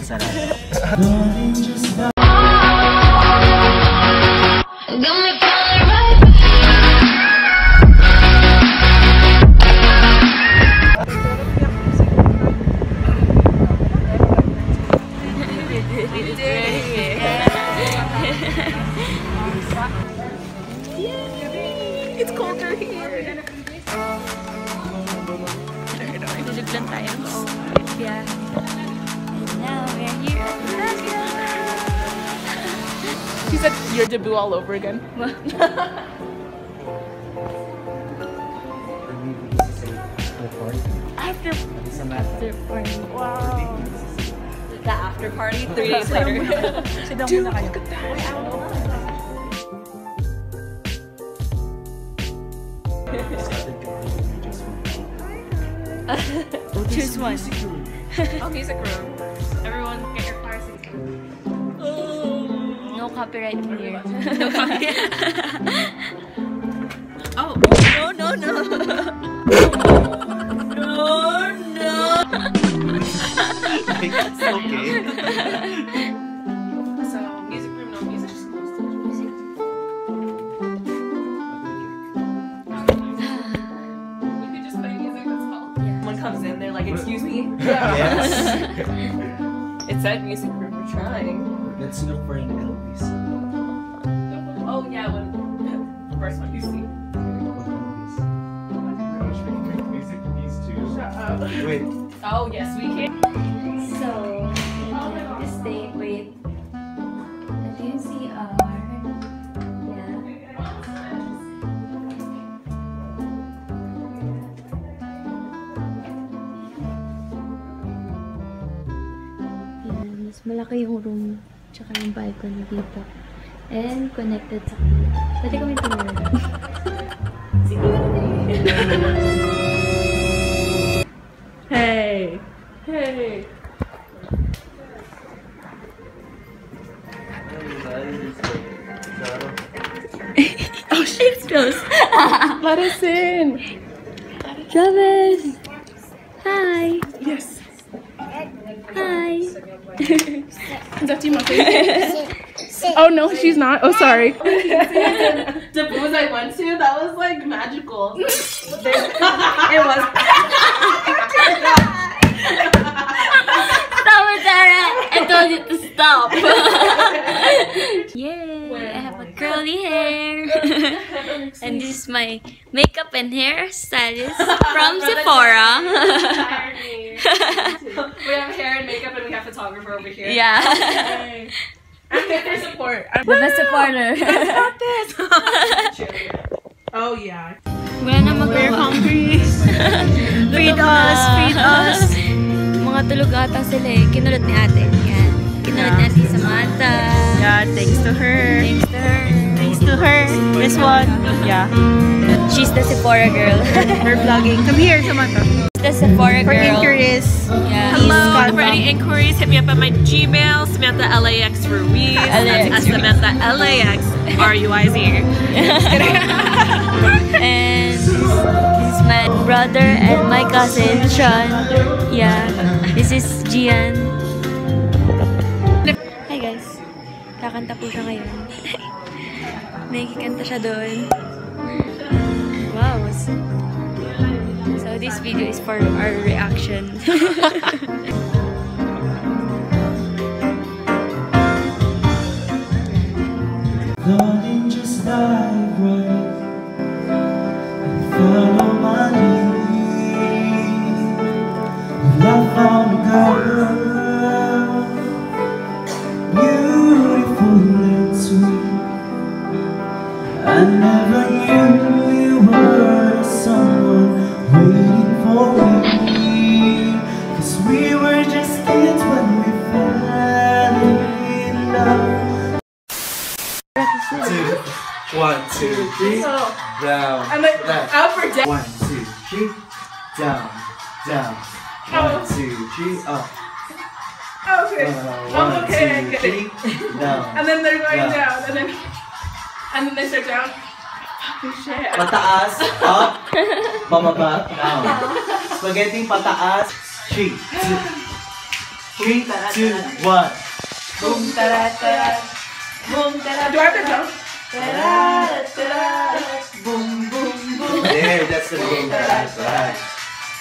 masarap. It's colder here. Niluglan tayo. Yeah. Now we're here. She said your debut all over again. After party. Wow. The after party 3 days later. Dude, look at that. Choose one. Oh, music room. Everyone get your fire sticks. No copyright in here. No copyright. Oh. No. No. It's okay. So, music room, no music, just close to music. We could just play music, that's all. Yeah. Someone comes in, they're like, excuse me? Yes. It said music room, we're trying. Let's look for an Elvis. Oh yeah, when the first one you see. Shut up. Wait. Oh yes, we can. So, this day, wait. Do you see our... Yeah. Yan, mas malaki yung room, tsaka yung balcony dito. And connected sa kanila. Pwede kami tumira. Hey. Hey. Oh shit, it's close. Let us in. Travis! Hi! Yes. Hi! Is that Timothy? Oh no, she's not. Oh sorry. The booze I went to, that was like magical. It was. Stop it, Tara! I told you to stop! Yay! I have a curly hair! And this is my makeup and hair stylist from Sephora. We have hair and makeup and we have photographer over here. Yeah. I'm here for support. The best supporter. Got this. Oh yeah. Wala na magawa. We're hungry. Feed us! Feed us! Mga tulog ata sila eh. Kinulot ni ate. Yan. Kinulot ni ate Samantha. Yeah, thanks to her. Thanks to her. Thanks to her. This one. Yeah. She's the Sephora girl. We're vlogging. Come here, Samantha. She's the Sephora girl. For inquiries. Yeah. Hello. For any inquiries, hit me up at my Gmail, Samantha LAX Ruiz. That's Samantha LAX RUIZ. And this is my brother and my cousin, Sean. Yeah. This is Gian. Hi guys. Kakanta po siya ngayon. Nakikanta siya doon. Wow. So this video is for our reaction. Darling, just dive right and follow my lead. I found a girl, beautiful and sweet. I never knew you were someone waiting for me, 'cause we were just kids when we fell in love. 1, 2, 3, down. I'm like, left. out for death. 1, 2, 3, down, down. 1, 2, 3, up. Okay. 1, okay, I 2, get 3, down. And then they're going down. down, and then they start down. Fucking shit. Pataas, up, pababa, down. Spaghetti pataas, 3, 2. 3, 2, 1. Boom, ta-da-ta-da. Boom, ta-da. Do I have to jump? Ta-da-ta-da. Boom, boom, boom. There, that's the boom, ta-da-ta-da.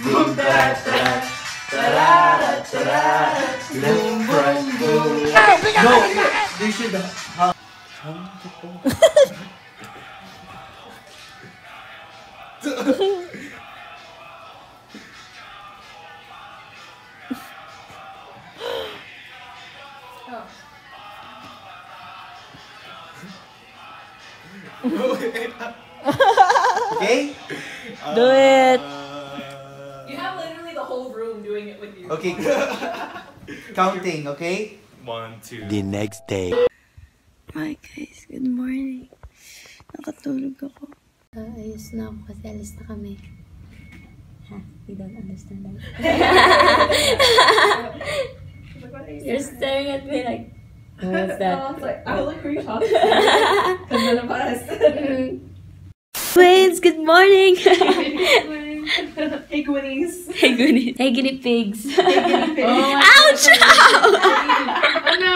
Boom, ta-da-ta-da. Ta-da-ta-da. Left, right, boom. No, they should have. Okay? Do it! You have literally the whole room doing it with you. Okay. Counting, okay? 1, 2. The next day. Hi guys, good morning. Nakatulog ako. Ayos na ako kasi alis na kami. Ha? You don't understand that? You're staring at me like, what's that? I was like, I was like, who are you talking to? Because none of us. Twins, good morning! Hey, Gwynnies. Hey, guinea. Hey, guinea pigs. Hey, guinea pig. Ouch! Oh no!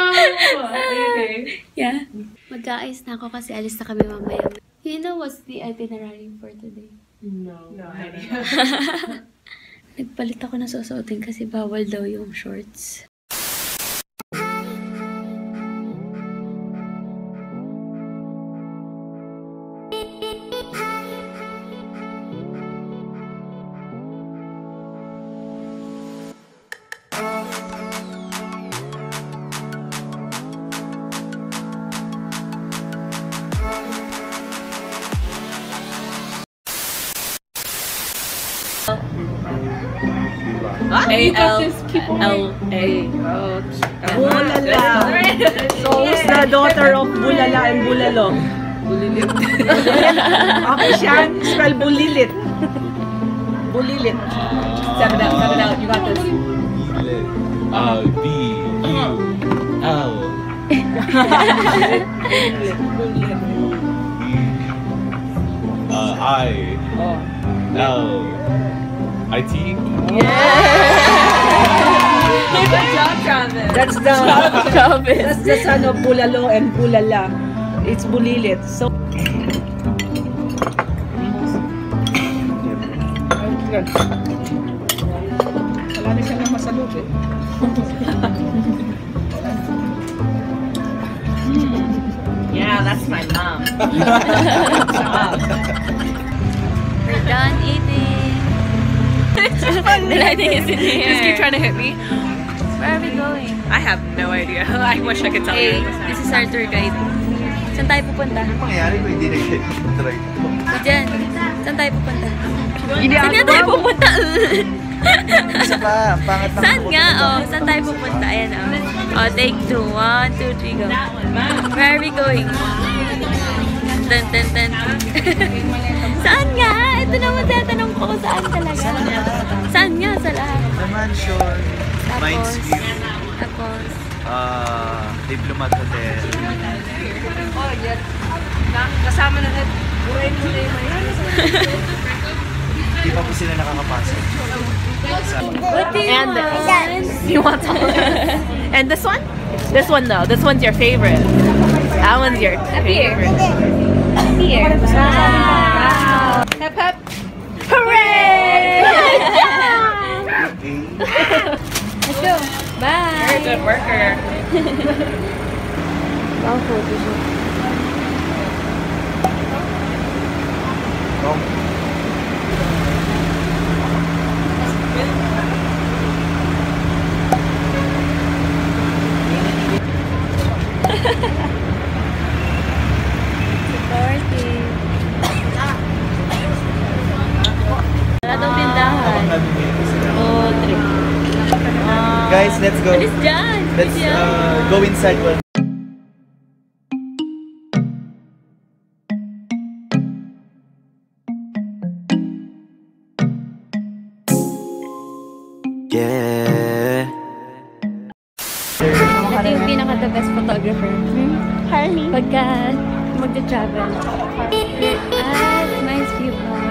Are you okay? Yeah. Mag-aayos na ako kasi alis na kami mamaya. You know what's the itinerary for today? No. No idea. Nagpalit ako na susuotin kasi bawal daw yung shorts. A-L-L-A. Bulala. So, who's the daughter of Bulala and Bulalo? Bulilit. Okay, Shan. Spell Bulilit. Bulilit. Set it out. You got this. B-U-L. I-L-I-T. That's the son of Bulalo and Bulala. It's Bulilit. So wala na siya na masalubin. Yeah, that's my mom. We're done eating. The lighting is in here. Just keep trying to hit me. Where are we going? I have no idea. I wish I could tell Hey, you. this is our tour guide. Saan tayo pupunta? Ano mangyayari kung hindi nag-try ito? O dyan. Saan tayo pupunta? Saan nga tayo pupunta? Isa pa, ang pangat ng Saan nga? Oh, saan tayo pupunta? Ayan oh. Oh, take 2. 1, 2, 3, go. Where are we going? Dun, dun, dun. Saan nga? Ito naman tatanong ko kung saan talaga. Saan nga sa lahat? The mansion, Mines View, Tapos, Diplomat Hotel. Oh, yes. Kasama na natin. Burahin mo na yung Di pa po sila nakakapasok. what do you want? You want some? And this one? This one though. This one's your favorite. That one's your favorite. Here. Wow. Hep hep. Hooray! Let's go. Bye. You're a good worker. Wow, photo shoot. Supporting. Wala daw tindahan. Oh, trip. Guys, let's go. Alis dyan. Let's go inside one. Yeah. Ito yung pinaka-the best photographer. Pagka magta-travel. At nice view pa.